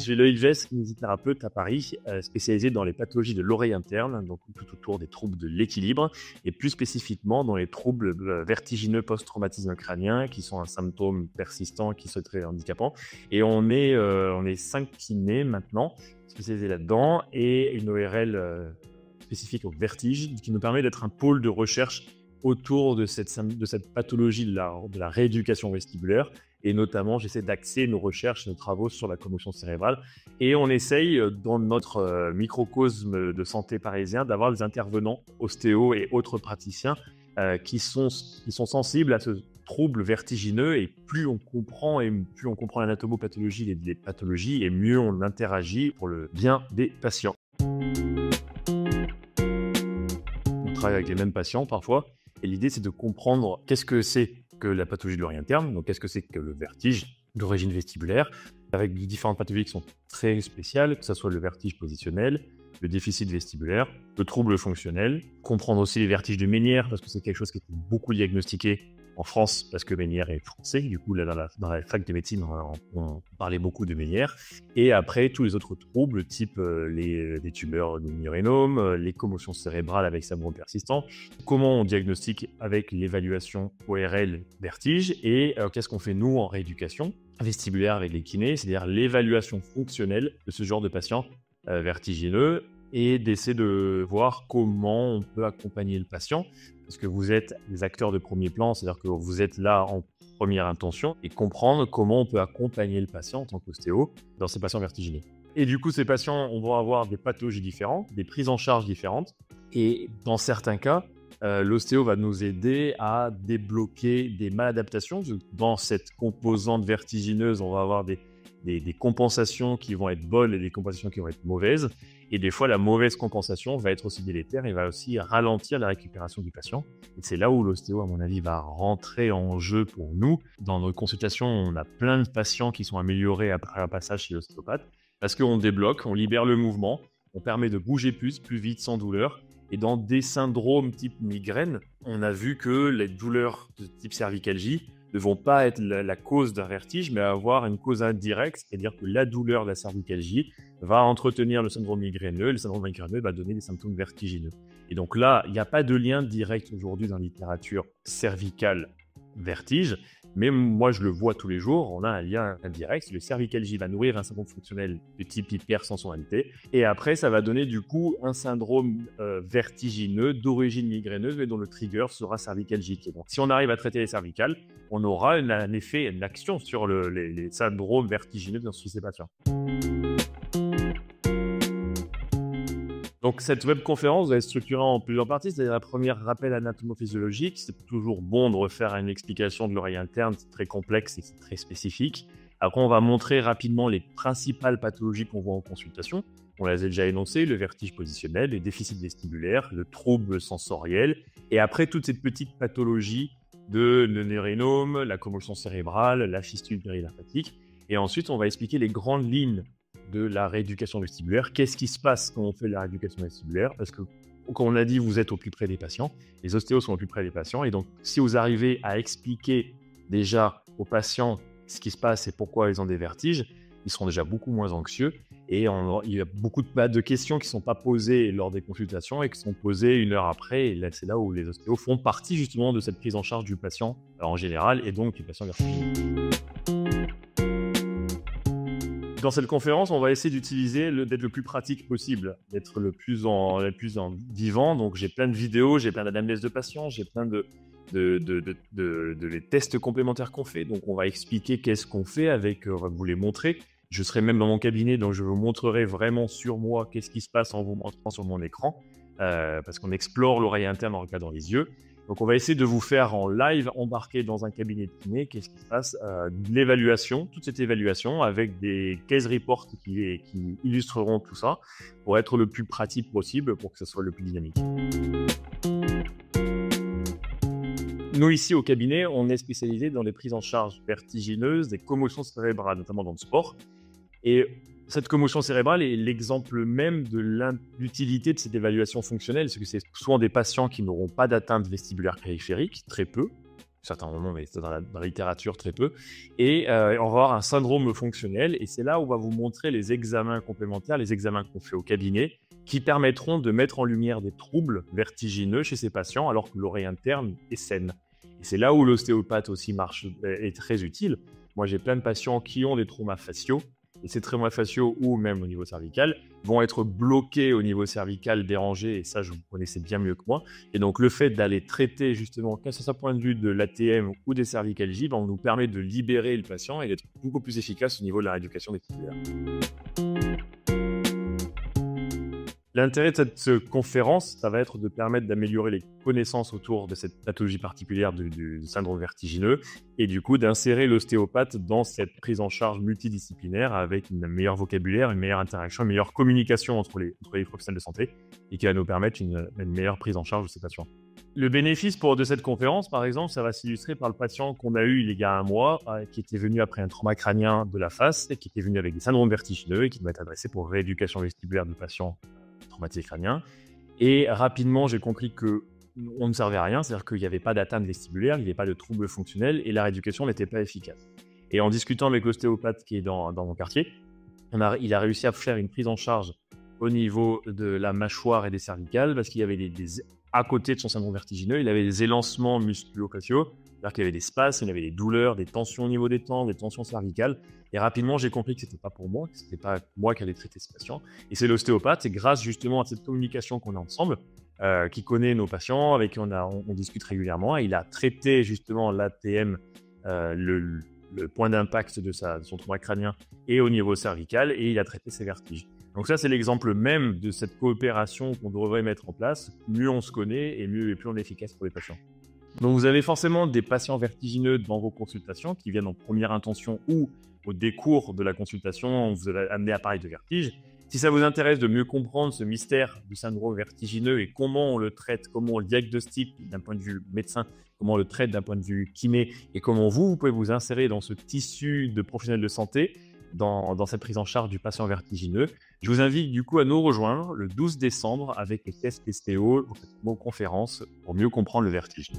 suis Loïc Vess, kinésithérapeute à Paris, spécialisé dans les pathologies de l'oreille interne, donc tout autour des troubles de l'équilibre, et plus spécifiquement dans les troubles vertigineux post-traumatisme crânien, qui sont un symptôme persistant qui serait très handicapant. Et on est 5 kinés maintenant, spécialisés là-dedans, et une ORL spécifique au vertige, qui nous permet d'être un pôle de recherche autour de cette pathologie de la rééducation vestibulaire. Et notamment, j'essaie d'axer nos recherches, nos travaux sur la commotion cérébrale. Et on essaye, dans notre microcosme de santé parisien, d'avoir des intervenants, ostéos et autres praticiens qui sont sensibles à ce trouble vertigineux. Et plus on comprend l'anatomopathologie des pathologies, et mieux on interagit pour le bien des patients. On travaille avec les mêmes patients parfois. Et l'idée, c'est de comprendre qu'est-ce que c'est que la pathologie de l'oreille interne, donc qu'est-ce que c'est que le vertige d'origine vestibulaire, avec différentes pathologies qui sont très spéciales, que ce soit le vertige positionnel, le déficit vestibulaire, le trouble fonctionnel, comprendre aussi les vertiges de Ménière, parce que c'est quelque chose qui est beaucoup diagnostiqué en France, parce que Ménière est français. Du coup, là, dans la fac de médecine, on parlait beaucoup de Ménière. Et après, tous les autres troubles, type les tumeurs de myélinome, les commotions cérébrales avec syndrome persistant. Comment on diagnostique avec l'évaluation ORL vertige, et qu'est-ce qu'on fait nous en rééducation vestibulaire avec les kinés, c'est-à-dire l'évaluation fonctionnelle de ce genre de patients vertigineux, et d'essayer de voir comment on peut accompagner le patient, parce que vous êtes des acteurs de premier plan, c'est-à-dire que vous êtes là en première intention, et comprendre comment on peut accompagner le patient en tant qu'ostéo dans ces patients vertigineux. Et du coup, ces patients vont avoir des pathologies différentes, des prises en charge différentes, et dans certains cas, l'ostéo va nous aider à débloquer des maladaptations. Dans cette composante vertigineuse, on va avoir des compensations qui vont être bonnes et des compensations qui vont être mauvaises. Et des fois, la mauvaise compensation va être aussi délétère et va aussi ralentir la récupération du patient. Et c'est là où l'ostéo, à mon avis, va rentrer en jeu pour nous. Dans nos consultations, on a plein de patients qui sont améliorés après un passage chez l'ostéopathe, parce qu'on débloque, on libère le mouvement, on permet de bouger plus vite, sans douleur. Et dans des syndromes type migraine, on a vu que les douleurs de type cervicalgie ne vont pas être la cause d'un vertige, mais avoir une cause indirecte, c'est-à-dire que la douleur de la cervicalgie va entretenir le syndrome migraineux, et le syndrome migraineux va donner des symptômes vertigineux. Et donc là, il n'y a pas de lien direct aujourd'hui dans la littérature cervicale vertige, mais moi je le vois tous les jours, on a un lien indirect. Le cervicalgie va nourrir un syndrome fonctionnel de type hypersensorialité, et après ça va donner du coup un syndrome vertigineux d'origine migraineuse, mais dont le trigger sera cervicalgique. Et donc si on arrive à traiter les cervicales, on aura un effet, une action sur les syndromes vertigineux dans ces patients. Donc cette webconférence va être structurée en plusieurs parties, c'est-à-dire la première, rappel anatomophysiologique. C'est toujours bon de refaire une explication de l'oreille interne, c'est très complexe et c'est très spécifique. Après, on va montrer rapidement les principales pathologies qu'on voit en consultation. On les a déjà énoncées, le vertige positionnel, les déficits vestibulaires, le trouble sensoriel, et après toutes ces petites pathologies de neurinome, la commotion cérébrale, la fistule périlymphatique. Et ensuite, on va expliquer les grandes lignes de la rééducation vestibulaire. Qu'est-ce qui se passe quand on fait la rééducation vestibulaire? Parce que, comme on l'a dit, vous êtes au plus près des patients. Les ostéos sont au plus près des patients. Et donc, si vous arrivez à expliquer déjà aux patients ce qui se passe et pourquoi ils ont des vertiges, ils seront déjà beaucoup moins anxieux. Et il y a beaucoup de questions qui ne sont pas posées lors des consultations et qui sont posées une heure après. Et là, c'est là où les ostéos font partie justement de cette prise en charge du patient en général, et donc du patient vertigineux. Dans cette conférence, on va essayer d'être le plus pratique possible, d'être le plus en vivant. Donc, j'ai plein de vidéos, j'ai plein d'anamnèses de patients, j'ai plein de les tests complémentaires qu'on fait. Donc, on va expliquer qu'est-ce qu'on fait on va vous les montrer. Je serai même dans mon cabinet, donc je vous montrerai vraiment sur moi qu'est-ce qui se passe en vous montrant sur mon écran, parce qu'on explore l'oreille interne en regardant les yeux. Donc, on va essayer de vous faire en live embarquer dans un cabinet de kiné. Qu'est-ce qui se passe? L'évaluation, toute cette évaluation avec des case reports qui illustreront tout ça pour être le plus pratique possible, pour que ce soit le plus dynamique. Nous, ici au cabinet, on est spécialisé dans les prises en charge vertigineuses des commotions cérébrales, notamment dans le sport. Et cette commotion cérébrale est l'exemple même de l'utilité de cette évaluation fonctionnelle, parce que c'est souvent des patients qui n'auront pas d'atteinte vestibulaire périphérique, très peu, certains moments, mais dans la littérature très peu. Et on va avoir un syndrome fonctionnel, et c'est là où on va vous montrer les examens complémentaires, les examens qu'on fait au cabinet, qui permettront de mettre en lumière des troubles vertigineux chez ces patients, alors que l'oreille interne est saine. Et c'est là où l'ostéopathe aussi est très utile. Moi, j'ai plein de patients qui ont des traumas faciaux, et ces traumas faciaux, ou même au niveau cervical, vont être bloqués au niveau cervical, dérangés, et ça, je vous connaissez bien mieux que moi. Et donc, le fait d'aller traiter, justement, que ce soit point de vue de l'ATM ou des cervicalgies, on nous permet de libérer le patient et d'être beaucoup plus efficace au niveau de la rééducation vestibulaire. L'intérêt de cette conférence, ça va être de permettre d'améliorer les connaissances autour de cette pathologie particulière du syndrome vertigineux et du coup d'insérer l'ostéopathe dans cette prise en charge multidisciplinaire avec un meilleur vocabulaire, une meilleure interaction, une meilleure communication entre les professionnels de santé et qui va nous permettre une meilleure prise en charge de ces patients. Le bénéfice de cette conférence, par exemple, ça va s'illustrer par le patient qu'on a eu il y a un mois, qui était venu après un trauma crânien de la face et qui était venu avec des syndromes vertigineux et qui doit être adressé pour rééducation vestibulaire de patients traumatisé crânien. Et rapidement, j'ai compris qu'on ne servait à rien, c'est-à-dire qu'il n'y avait pas d'atteinte vestibulaire, il n'y avait pas de troubles fonctionnels et la rééducation n'était pas efficace. Et en discutant avec l'ostéopathe qui est dans mon quartier, il a réussi à faire une prise en charge au niveau de la mâchoire et des cervicales parce qu'il y avait à côté de son syndrome vertigineux, il avait des élancements musculo-faciaux, c'est-à-dire qu'il y avait des spasmes, il avait des douleurs, des tensions au niveau des temps, des tensions cervicales. Et rapidement, j'ai compris que ce n'était pas pour moi, que ce n'était pas moi qui allais traiter ce patient. Et c'est l'ostéopathe, et grâce justement à cette communication qu'on a ensemble, qui connaît nos patients, avec qui on discute régulièrement, et il a traité justement l'ATM, le point d'impact de son trauma crânien et au niveau cervical, et il a traité ses vertiges. Donc ça, c'est l'exemple même de cette coopération qu'on devrait mettre en place. Mieux on se connaît et plus on est efficace pour les patients. Donc vous avez forcément des patients vertigineux dans vos consultations qui viennent en première intention ou au décours de la consultation, vous allez amener à parler de vertige. Si ça vous intéresse de mieux comprendre ce mystère du syndrome vertigineux et comment on le traite, comment on le diagnostique d'un point de vue médecin, comment on le traite d'un point de vue kiné et comment vous pouvez vous insérer dans ce tissu de professionnels de santé, dans cette prise en charge du patient vertigineux, je vous invite du coup à nous rejoindre le 12 décembre avec les tests STO, vos conférences pour mieux comprendre le vertige.